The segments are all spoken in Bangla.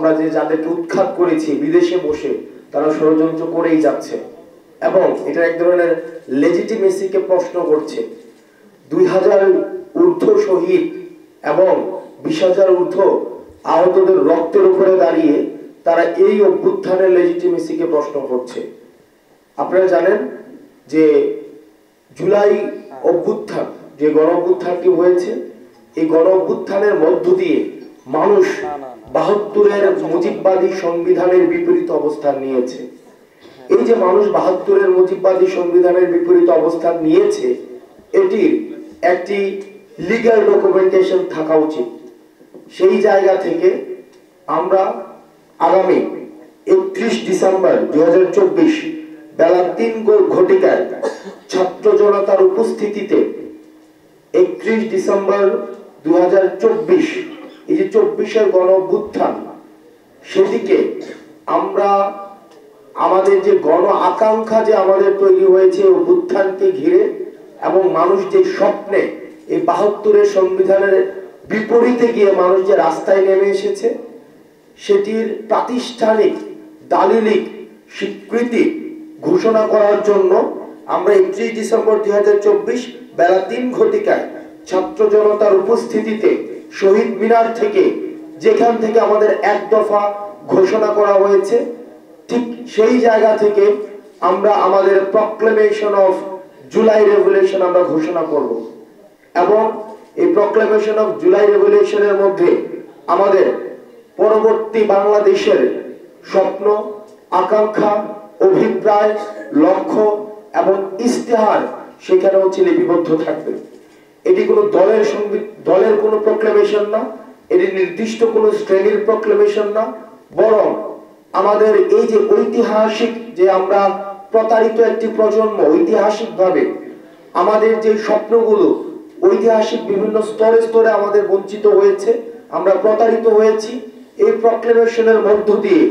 আমরা যে যাদেরকে উৎখাত করেছি বিদেশে বসে তারা ষড়যন্ত্র করেই যাচ্ছে এবং এটা এক ধরনের লেজিটিমেসিকে প্রশ্ন করছে। 2000 ঊর্ধ্ব শহীদ এবং 20,000 ঊর্ধ্ব আহতদের রক্তের উপরে দাঁড়িয়ে তারা এই অভ্যুত্থানের লেজিটিমেসিকে প্রশ্ন করছে। আপনারা জানেন যে জুলাই অভ্যুত্থান, যে গণ অভ্যুত্থানটি হয়েছে, এই গণ অভ্যুত্থানের মধ্য দিয়ে মানুষ 72-এর মুজিববাদী সংবিধানের বিপরীত অবস্থান নিয়েছে। এই যে মানুষ 72-এর মুজিববাদী সংবিধানের বিপরীত অবস্থান নিয়েছে, এটির একটি লিগ্যাল ডকুমেন্টেশন থাকা উচিত। সেই জায়গা থেকে আমরা আগামী 31 ডিসেম্বর 2024 বেলা 3 ঘটিকায় ছাত্র জনতার উপস্থিতিতে 31 ডিসেম্বর 2024 এই যে 24-এর গণ অভ্যুত্থান, সেদিকে আমরা আমাদের যে গণ আকাঙ্ক্ষা যে আমাদের তৈরি হয়েছে অভ্যুত্থানকে ঘিরে এবং মানুষ যে স্বপ্নে এই 72-এর সংবিধানের বিপরীতে গিয়ে মানুষ যে রাস্তায় নেমে এসেছে, সেটির প্রাতিষ্ঠানিক দালিলিক স্বীকৃতি ঘোষণা করার জন্য আমরা 31 ডিসেম্বর 2024 বেলা 3 ঘটিকায় ছাত্র জনতার উপস্থিতিতে শহীদ মিনার থেকে, যেখান থেকে আমাদের এক দফা ঘোষণা করা হয়েছে, ঠিক সেই জায়গা থেকে আমরা আমাদের প্রক্লেমেশন অফ জুলাই রেভলিউশন আমরা ঘোষণা করব এবং এই প্রক্লেমেশন অফ জুলাই রেভলিউশনের মধ্যে আমাদের পরবর্তী বাংলাদেশের স্বপ্ন, আকাঙ্ক্ষা, অভিপ্রায়, লক্ষ্য এবং ইস্তেহার সেখানে হচ্ছে লিপিবদ্ধ থাকবে। এটি কোনো দলের কোনো প্রক্লেমেশন না, এটি নির্দিষ্ট কোনো শ্রেণীর প্রক্লেমেশন না, বরং আমাদের এই যে ঐতিহাসিক যে আমরা প্রতারিত একটি প্রজন্ম, ঐতিহাসিকভাবে আমাদের যে স্বপ্নগুলো ঐতিহাসিক বিভিন্ন স্তরে স্তরে আমাদের বঞ্চিত হয়েছে, আমরা প্রতারিত হয়েছি, এই প্রক্লেমেশনের মধ্য দিয়ে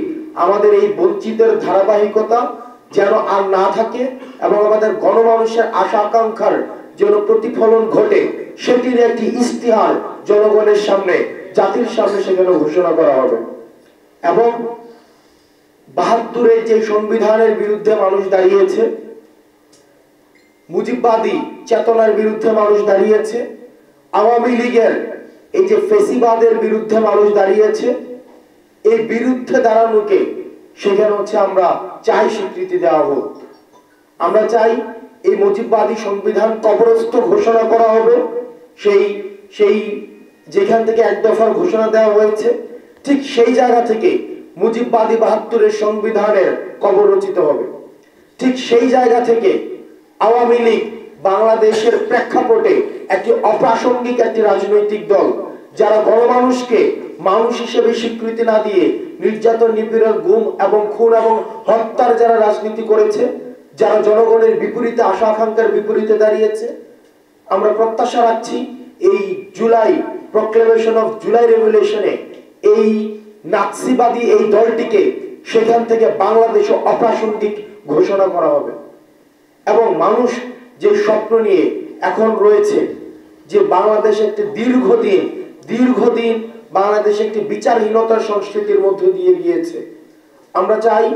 আমাদের এই বঞ্চিতের ধারাবাহিকতা যেন আর না থাকে এবং আমাদের গণমানুষের আশা আকাঙ্ক্ষার যেন প্রতিফলন ঘটে, সেটির একটি ইস্তিহার জনগণের সামনে, জাতির সামনে সেখানে ঘোষণা করা হবে। এবং 72-এর যে সংবিধানের বিরুদ্ধে মানুষ দাঁড়িয়েছে, মুজিববাদী চেতনার বিরুদ্ধে মানুষ দাঁড়িয়েছে, আওয়ামী লীগের এই যে ফেসিবাদের বিরুদ্ধে মানুষ দাঁড়িয়েছে, এই বিরুদ্ধে দাঁড়ানোকে সেখানে হচ্ছে আমরা চাই স্বীকৃতি দেওয়া হোক। আমরা চাই এই মুজিববাদী সংবিধান কবরস্থ ঘোষণা করা হবে। সেই যেখান থেকে এক দফার ঘোষণা দেওয়া হয়েছে, ঠিক সেই জায়গা থেকে মুজিববাদী 72-এর সংবিধানের কবর রচিত হবে। ঠিক সেই জায়গা থেকে আওয়ামী লীগ বাংলাদেশের প্রেক্ষাপটে একটি অপ্রাসঙ্গিক একটি রাজনৈতিক দল, যারা গণমানুষকে মানুষ হিসেবে স্বীকৃতি না দিয়ে নির্যাতন, নিপীড়ন, গুম এবং খুন এবং হত্যার যারা রাজনীতি করেছে, যারা জনগণের বিপরীতে, আশা আকাঙ্ক্ষার বিপরীতে দাঁড়িয়েছে, আমরা প্রত্যাশা রাখছি এই জুলাই প্রক্লেমেশন অফ জুলাই রেভলিউশনে এই নাৎসিবাদী এই দলটিকে সেখান থেকে বাংলাদেশে অপ্রাসঙ্গিক ঘোষণা করা হবে এবং মানুষ যে স্বপ্ন নিয়ে এখন রয়েছে, যে বাংলাদেশ একটি দীর্ঘদিন বাংলাদেশ একটি বিচারহীনতার সংস্কৃতির মধ্যে দিয়ে গিয়েছে, আমরা চাই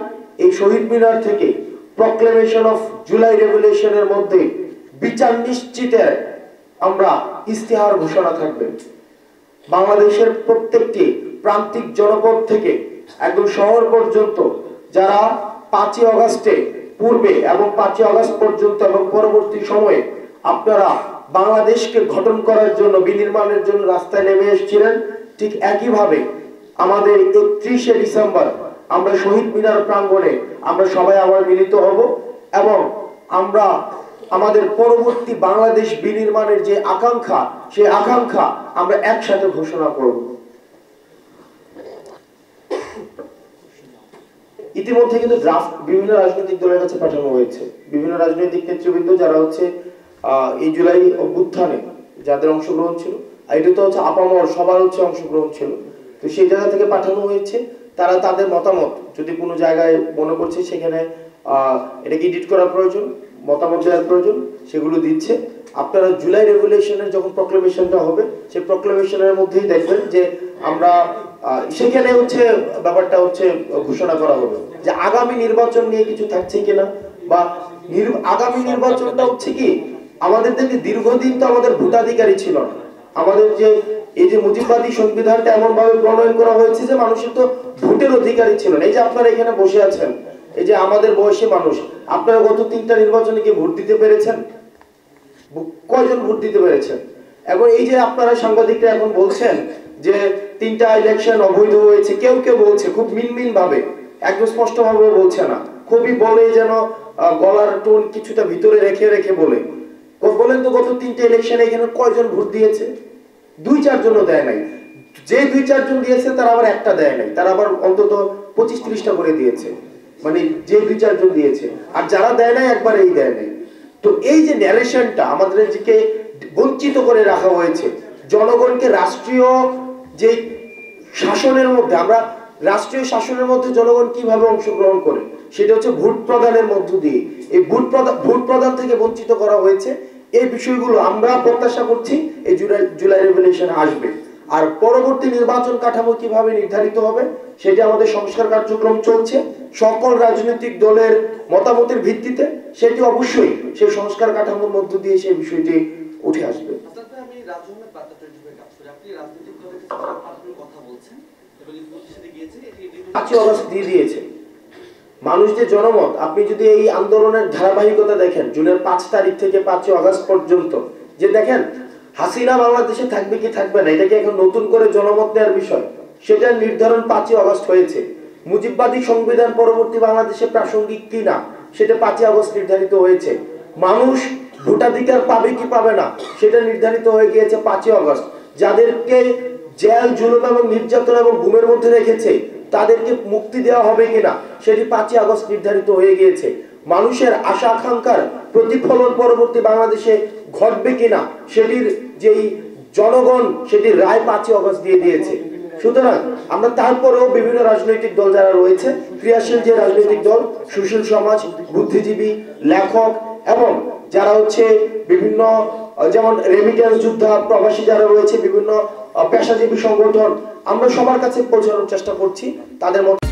এই শহীদ মিনার থেকে প্রক্লেমেশন অফ জুলাই রেভলিউশনের মধ্যে বিচার নিশ্চিতের আমরা ইস্তেহার ঘোষণা থাকবে। বাংলাদেশের প্রত্যেকটি প্রান্তিক জনপদ থেকে একদম শহর পর্যন্ত যারা 5ই আগস্টে পূর্বে এবং 5ই আগস্ট পর্যন্ত এবং পরবর্তী সময়ে আপনারা বাংলাদেশকে গঠন করার জন্য, বিনির্মাণের জন্য রাস্তায় নেমে এসেছিলেন, ঠিক একইভাবে আমাদের 31শে ডিসেম্বর আমরা শহীদ মিনার প্রাঙ্গণে আমরা সবাই আবার মিলিত হব এবং আমরা আমাদের পরবর্তী বাংলাদেশ বিনির্মাণের যে আকাঙ্ক্ষা, সেই আকাঙ্ক্ষা আমরা একসাথে ঘোষণা করব। ইতিমধ্যে কিন্তু ড্রাফট বিভিন্ন রাজনৈতিক দলের কাছে পাঠানো হয়েছে। বিভিন্ন রাজনৈতিক নেতৃবৃন্দ যারা হচ্ছে এই জুলাই অভ্যুত্থানে যাদের অংশগ্রহণ ছিল, এটা তো হচ্ছে আপামর সবার হচ্ছে অংশগ্রহণ ছিল, তো সেই জায়গা থেকে পাঠানো হয়েছে। তারা তাদের মতামত যদি কোনো জায়গায় মনে করছে সেখানে এটাকে এডিট করা প্রয়োজন, মতামত দেওয়ার প্রয়োজন, সেগুলো দিচ্ছে। আপনারা জুলাই রেভলিউশনের যখন প্রক্লেমেশনটা হবে, সেই প্রক্লেমেশনের মধ্যেই দেখবেন যে আমরা সেখানে হচ্ছে ব্যাপারটা হচ্ছে ঘোষণা করা হবে যে আগামী নির্বাচন নিয়ে কিছু থাকছে কিনা, বা আগামী নির্বাচনটা হচ্ছে কি, আমাদের দেখে দীর্ঘদিন তো আমাদের ভোটাধিকারী ছিল না। আমাদের যে এই যে মুজিববাদী সংবিধানটা এমন ভাবে প্রণয়ন করা হয়েছে যে মানুষের তো ভোটের অধিকারই ছিল না। এই যে আপনারা এখানে বসে আছেন, এই যে আমাদের বয়সী মানুষ, আপনারা গত 3টা নির্বাচনে কি ভোট দিতে পেরেছেন? কয়জন ভোট দিতে পেরেছেন? এখন এই যে আপনারা সাংবাদিকরা এখন বলছেন যে 3টা ইলেকশন অবৈধ হয়েছে, কেউ কেউ বলছে খুব মিনমিন ভাবে, একদম স্পষ্ট ভাবে বলছে না, খুবই বলে যেন গলার টোন কিছুটা ভিতরে রেখে রেখে বলে। বলেন তো গত 3টা ইলেকশনে এখানে কয়জন ভোট দিয়েছে? 2-4 জনও দেয় নাই। যে 2-4 জন দিয়েছে তারা আবার একটা দেয় নাই, তারা আবার অন্তত 25-30টা করে দিয়েছে, মানে যে 2-4 জন দিয়েছে। আর যারা দেয় নাই একবারেই দেয় নাই। তো এই যে ন্যারেশনটা আমাদেরকে বঞ্চিত করে রাখা হয়েছে, জনগণকে রাষ্ট্রীয় যে শাসনের মধ্যে, আমরা রাষ্ট্রীয় শাসনের মধ্যে জনগণ কিভাবে অংশগ্রহণ করে, সেটা হচ্ছে ভোট প্রদানের মধ্য দিয়ে। এই ভোট প্রদান থেকে বঞ্চিত করা হয়েছে। এই বিষয়গুলো আমরা প্রত্যাশা করছি এই জুলাই রেভলিউশন আসবে। আর পরবর্তী নির্বাচন কাঠামো কিভাবে নির্ধারিত হবে সেটা আমাদের সংস্কার কার্যক্রম চলছে, সকল রাজনৈতিক দলের মতামতের ভিত্তিতে। সেটি অবশ্যই সেই সংস্কার কাঠামোর মধ্য দিয়ে সেই বিষয়টি উঠে আসবে। আমি রাজনীতির পাত্রটা কাজ করি, আপনি রাজনৈতিক দলের কথা বলছেন এবং প্রতিষ্ঠানে গিয়েছে, এটি 5 আগস্ট দিয়ে দিয়েছে মানুষ যে জনমত। আপনি যদি এই আন্দোলনের ধারাবাহিকতা দেখেন, জুনের 5 তারিখ থেকে 5 আগস্ট পর্যন্ত, যে দেখেন হাসিনা বাংলাদেশে থাকবে কি থাকবে না, এটাকে এখন নতুন করে জনমত নেওয়ার বিষয়, সেটার নির্ধারণ 5 আগস্ট হয়েছে। মুজিববাদী সংবিধান পরবর্তী বাংলাদেশে প্রাসঙ্গিক কিনা সেটা 5 আগস্ট নির্ধারিত হয়েছে। মানুষ ভোটাধিকার পাবে কি পাবে না সেটা নির্ধারিত হয়ে গিয়েছে 5 আগস্ট। যাদেরকে জেল, জুলুম এবং নির্যাতন এবং গুমের মধ্যে রেখেছে তাদেরকে মুক্তি দেওয়া হবে কিনা সেটি 5 আগস্ট নির্ধারিত হয়ে গিয়েছে। মানুষের আশা আকাঙ্ক্ষার প্রতিফলন পরবর্তী বাংলাদেশে ঘটবে কিনা সেটির যেই জনগণ সেটির রায় 5 আগস্ট দিয়ে দিয়েছে। সুতরাং আমরা তারপরেও বিভিন্ন রাজনৈতিক দল যারা রয়েছে, ক্রিয়াশীল যে রাজনৈতিক দল, সুশীল সমাজ, বুদ্ধিজীবী, লেখক এবং যারা হচ্ছে বিভিন্ন যেমন রেমিটেন্স যোদ্ধা, প্রবাসী যারা রয়েছে, বিভিন্ন পেশাজীবী সংগঠন, আমরা সবার কাছে পৌঁছানোর চেষ্টা করছি তাদের মধ্যে